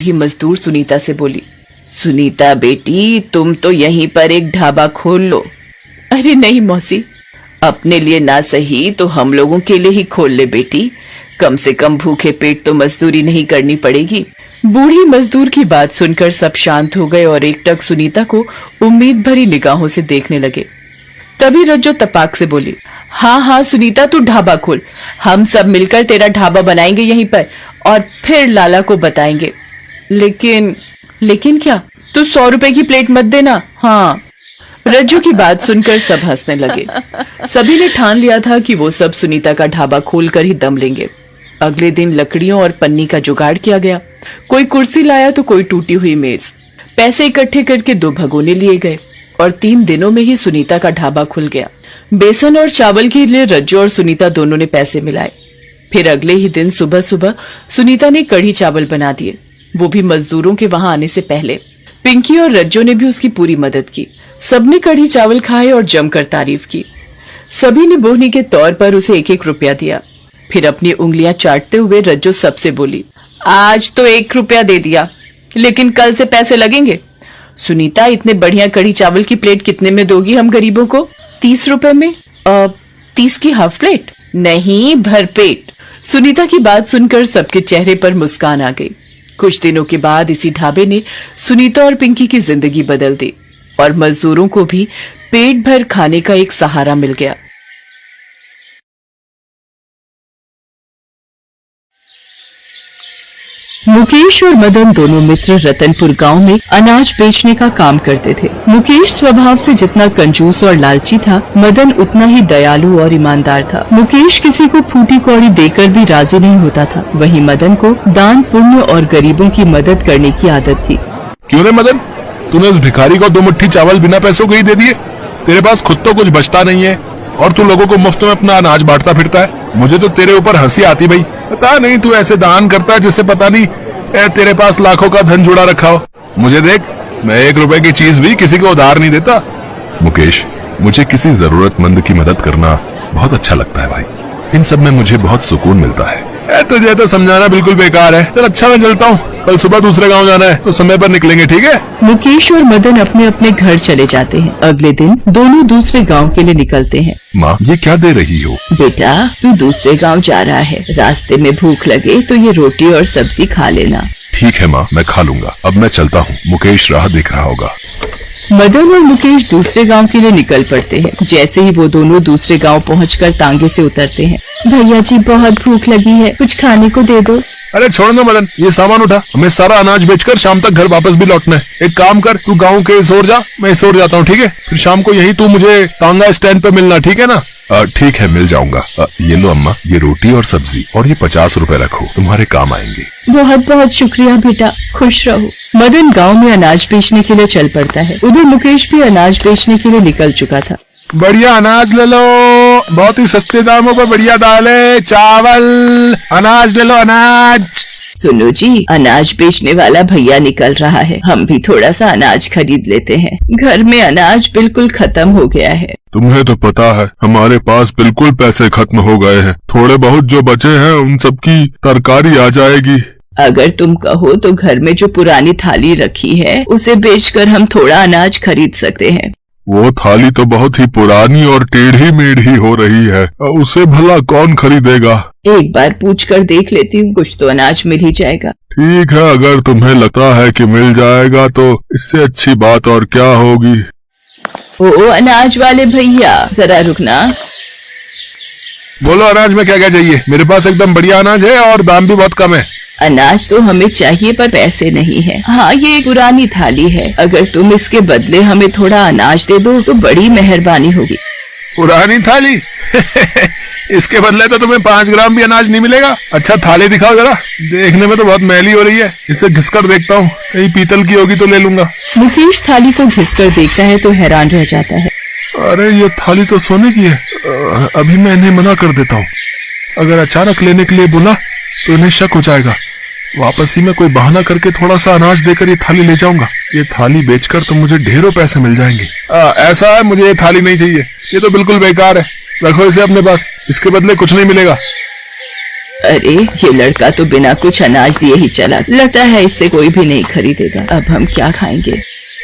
ही मजदूर सुनीता से बोली, सुनीता बेटी, तुम तो यहीं पर एक ढाबा खोल लो। अरे नहीं मौसी, अपने लिए ना सही तो हम लोगों के लिए ही खोल ले बेटी, कम से कम भूखे पेट तो मजदूरी नहीं करनी पड़ेगी। बूढ़ी मजदूर की बात सुनकर सब शांत हो गए और एकटक सुनीता को उम्मीद भरी निगाहों से देखने लगे। तभी रज्जो तपाक से बोली, हाँ हाँ सुनीता, तू ढाबा खोल, हम सब मिलकर तेरा ढाबा बनाएंगे यहीं पर और फिर लाला को बताएंगे। लेकिन क्या? तू 100 रुपए की प्लेट मत देना। हाँ। रज्जू की बात सुनकर सब हंसने लगे। सभी ने ठान लिया था कि वो सब सुनीता का ढाबा खोलकर ही दम लेंगे। अगले दिन लकड़ियों और पन्नी का जुगाड़ किया गया। कोई कुर्सी लाया तो कोई टूटी हुई मेज। पैसे इकट्ठे करके 2 भगोने लिए गए और 3 दिनों में ही सुनीता का ढाबा खुल गया। बेसन और चावल के लिए रज्जू और सुनीता दोनों ने पैसे मिलाए। फिर अगले ही दिन सुबह सुबह सुनीता ने कढ़ी चावल बना दिए, वो भी मजदूरों के वहां आने से पहले। पिंकी और रज्जो ने भी उसकी पूरी मदद की। सबने कढ़ी चावल खाए और जमकर तारीफ की। सभी ने बोहनी के तौर पर उसे 1-1 रुपया दिया। फिर अपनी उंगलियां चाटते हुए रज्जो सबसे बोली, आज तो 1 रुपया दे दिया, लेकिन कल से पैसे लगेंगे। सुनीता, इतने बढ़िया कढ़ी चावल की प्लेट कितने में दोगी हम गरीबों को? 30 रुपए में। 30 की हाफ प्लेट? नहीं, भरपेट। सुनीता की बात सुनकर सबके चेहरे पर मुस्कान आ गई। कुछ दिनों के बाद इसी ढाबे ने सुनीता और पिंकी की जिंदगी बदल दी और मजदूरों को भी पेट भर खाने का एक सहारा मिल गया। मुकेश और मदन दोनों मित्र रतनपुर गांव में अनाज बेचने का काम करते थे। मुकेश स्वभाव से जितना कंजूस और लालची था, मदन उतना ही दयालु और ईमानदार था। मुकेश किसी को फूटी कौड़ी देकर भी राजी नहीं होता था। वहीं मदन को दान पुण्य और गरीबों की मदद करने की आदत थी। क्यों रे मदन, तूने उस भिखारी को 2 मुट्ठी चावल बिना पैसों के ही दे दिए? तेरे पास खुद तो कुछ बचता नहीं है और तू लोगों को मुफ्त में अपना अनाज बांटता फिरता है। मुझे तो तेरे ऊपर हंसी आती भाई। पता नहीं तू ऐसे दान करता है जिससे पता नहीं तेरे पास लाखों का धन जुड़ा रखा हो। मुझे देख, मैं 1 रुपए की चीज भी किसी को उधार नहीं देता। मुकेश, मुझे किसी जरूरतमंद की मदद करना बहुत अच्छा लगता है भाई। इन सब में मुझे बहुत सुकून मिलता है। तुझे तो समझाना बिल्कुल बेकार है। चल अच्छा, मैं चलता हूँ, कल सुबह दूसरे गांव जाना है तो समय पर निकलेंगे, ठीक है? मुकेश और मदन अपने अपने घर चले जाते हैं। अगले दिन दोनों दूसरे गांव के लिए निकलते हैं। माँ, ये क्या दे रही हो? बेटा, तू दूसरे गांव जा रहा है, रास्ते में भूख लगे तो ये रोटी और सब्जी खा लेना। ठीक है माँ, मैं खा लूंगा। अब मैं चलता हूँ, मुकेश राह देख रहा होगा। मदन और मुकेश दूसरे गांव के लिए निकल पड़ते हैं। जैसे ही वो दोनों दूसरे गांव पहुंचकर तांगे से उतरते हैं, भैया जी बहुत भूख लगी है, कुछ खाने को दे दो। अरे छोड़ दो मदन, ये सामान उठा, हमें सारा अनाज बेचकर शाम तक घर वापस भी लौटना है। एक काम कर, तू गांव के इस ओर जा, मैं इस ओर जाता हूँ, ठीक है? फिर शाम को यही तू मुझे तांगा स्टैंड पे मिलना, ठीक है ना? ठीक है, मिल जाऊंगा। ये लो अम्मा, ये रोटी और सब्जी और ये 50 रुपए रखो, तुम्हारे काम आएंगे। बहुत बहुत शुक्रिया बेटा, खुश रहो। मदन गांव में अनाज बेचने के लिए चल पड़ता है। उधर मुकेश भी अनाज बेचने के लिए निकल चुका था। बढ़िया अनाज ले लो, बहुत ही सस्ते दामों पर बढ़िया दालें, चावल, अनाज ले लो, अनाज। सुनो जी, अनाज बेचने वाला भैया निकल रहा है, हम भी थोड़ा सा अनाज खरीद लेते हैं। घर में अनाज बिल्कुल खत्म हो गया है। तुम्हें तो पता है हमारे पास बिल्कुल पैसे खत्म हो गए हैं। थोड़े बहुत जो बचे हैं उन सब की तरकारी आ जाएगी। अगर तुम कहो तो घर में जो पुरानी थाली रखी है उसे बेचकर हम थोड़ा अनाज खरीद सकते हैं। वो थाली तो बहुत ही पुरानी और टेढ़ी मेढ़ी हो रही है, उसे भला कौन खरीदेगा? एक बार पूछ कर देख लेती हूँ, कुछ तो अनाज मिल ही जाएगा। ठीक है, अगर तुम्हें लगता है कि मिल जाएगा तो इससे अच्छी बात और क्या होगी। ओ अनाज वाले भैया, जरा रुकना। बोलो अनाज में क्या क्या चाहिए? मेरे पास एकदम बढ़िया अनाज है और दाम भी बहुत कम है। अनाज तो हमें चाहिए पर पैसे नहीं है। हाँ, ये एक पुरानी थाली है, अगर तुम इसके बदले हमें थोड़ा अनाज दे दो तो बड़ी मेहरबानी होगी। पुरानी थाली? इसके बदले तो तुम्हें 5 ग्राम भी अनाज नहीं मिलेगा। अच्छा थाली दिखाओ जरा, देखने में तो बहुत मैली हो रही है, इसे घिसकर देखता हूँ, कहीं पीतल की होगी तो ले लूंगा। मुकेश थाली को घिसकर देखता है तो हैरान रह जाता है। अरे ये थाली तो सोने की है। अभी मैं इन्हें मना कर देता हूँ, अगर अचानक लेने के लिए बोला तो इन्हें शक हो जाएगा। वापस ही में कोई बहाना करके थोड़ा सा अनाज देकर ये थाली ले जाऊंगा। ये थाली बेचकर तो मुझे ढेरों पैसे मिल जाएंगे। ऐसा है, मुझे ये थाली नहीं चाहिए, ये तो बिल्कुल बेकार है। रखो इसे अपने पास, इसके बदले कुछ नहीं मिलेगा। अरे ये लड़का तो बिना कुछ अनाज दिए ही चला, लगता है इससे कोई भी नहीं खरीदेगा। अब हम क्या खाएंगे?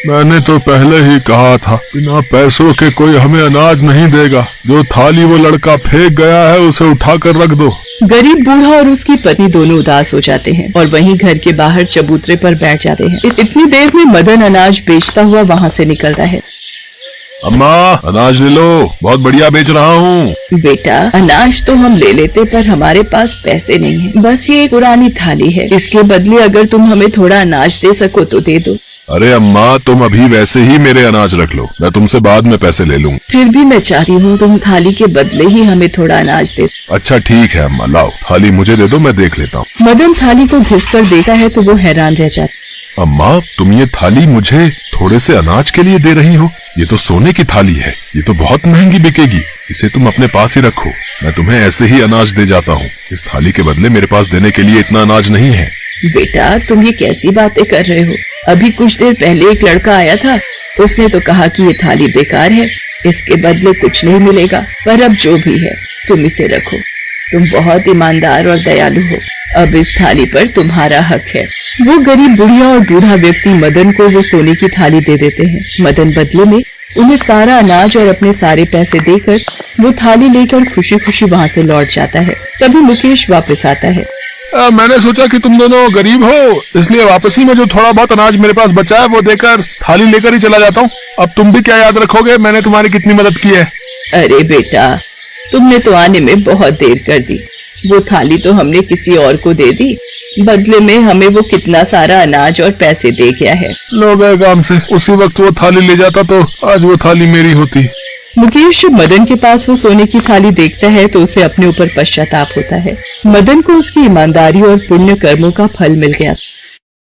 मैंने तो पहले ही कहा था, बिना पैसों के कोई हमें अनाज नहीं देगा। जो थाली वो लड़का फेंक गया है उसे उठा कर रख दो। गरीब बूढ़ा और उसकी पत्नी दोनों उदास हो जाते हैं और वहीं घर के बाहर चबूतरे पर बैठ जाते हैं। इतनी देर में मदन अनाज बेचता हुआ वहाँ से निकलता है। अम्मा अनाज ले लो, बहुत बढ़िया बेच रहा हूँ। बेटा अनाज तो हम ले लेते, पर हमारे पास पैसे नहीं है। बस ये एक पुरानी थाली है, इसके बदले अगर तुम हमें थोड़ा अनाज दे सको तो दे दो। अरे अम्मा तुम अभी वैसे ही मेरे अनाज रख लो, मैं तुमसे बाद में पैसे ले लूँ। फिर भी मैं चाहती हूँ तुम थाली के बदले ही हमें थोड़ा अनाज दे। अच्छा ठीक है अम्मा, लाओ थाली मुझे दे दो, मैं देख लेता हूँ। मदन थाली को घिस कर देखता है तो वो हैरान रह जाता। अम्मा तुम ये थाली मुझे थोड़े से अनाज के लिए दे रही हो? ये तो सोने की थाली है, ये तो बहुत महंगी बिकेगी। इसे तुम अपने पास ही रखो, मैं तुम्हें ऐसे ही अनाज दे जाता हूँ। इस थाली के बदले मेरे पास देने के लिए इतना अनाज नहीं है। बेटा तुम ये कैसी बातें कर रहे हो? अभी कुछ देर पहले एक लड़का आया था, उसने तो कहा कि ये थाली बेकार है, इसके बदले कुछ नहीं मिलेगा। पर अब जो भी है तुम इसे रखो, तुम बहुत ईमानदार और दयालु हो। अब इस थाली पर तुम्हारा हक है। वो गरीब बुढ़िया और बूढ़ा व्यक्ति मदन को वो सोने की थाली दे देते हैं। मदन बदले में उन्हें सारा अनाज और अपने सारे पैसे देकर वो थाली लेकर खुशी खुशी वहाँ से लौट जाता है। तभी मुकेश वापस आता है। मैंने सोचा कि तुम दोनों गरीब हो, इसलिए वापसी में जो थोड़ा बहुत अनाज मेरे पास बचा है वो देकर थाली लेकर ही चला जाता हूँ। अब तुम भी क्या याद रखोगे मैंने तुम्हारी कितनी मदद की है? अरे बेटा तुमने तो आने में बहुत देर कर दी। वो थाली तो हमने किसी और को दे दी, बदले में हमें वो कितना सारा अनाज और पैसे दे गया है। लो गए काम से, उसी वक्त वो थाली ले जाता तो आज वो थाली मेरी होती। मुकेश मदन के पास वो सोने की थाली देखता है तो उसे अपने ऊपर पश्चाताप होता है। मदन को उसकी ईमानदारी और पुण्य कर्मों का फल मिल गया।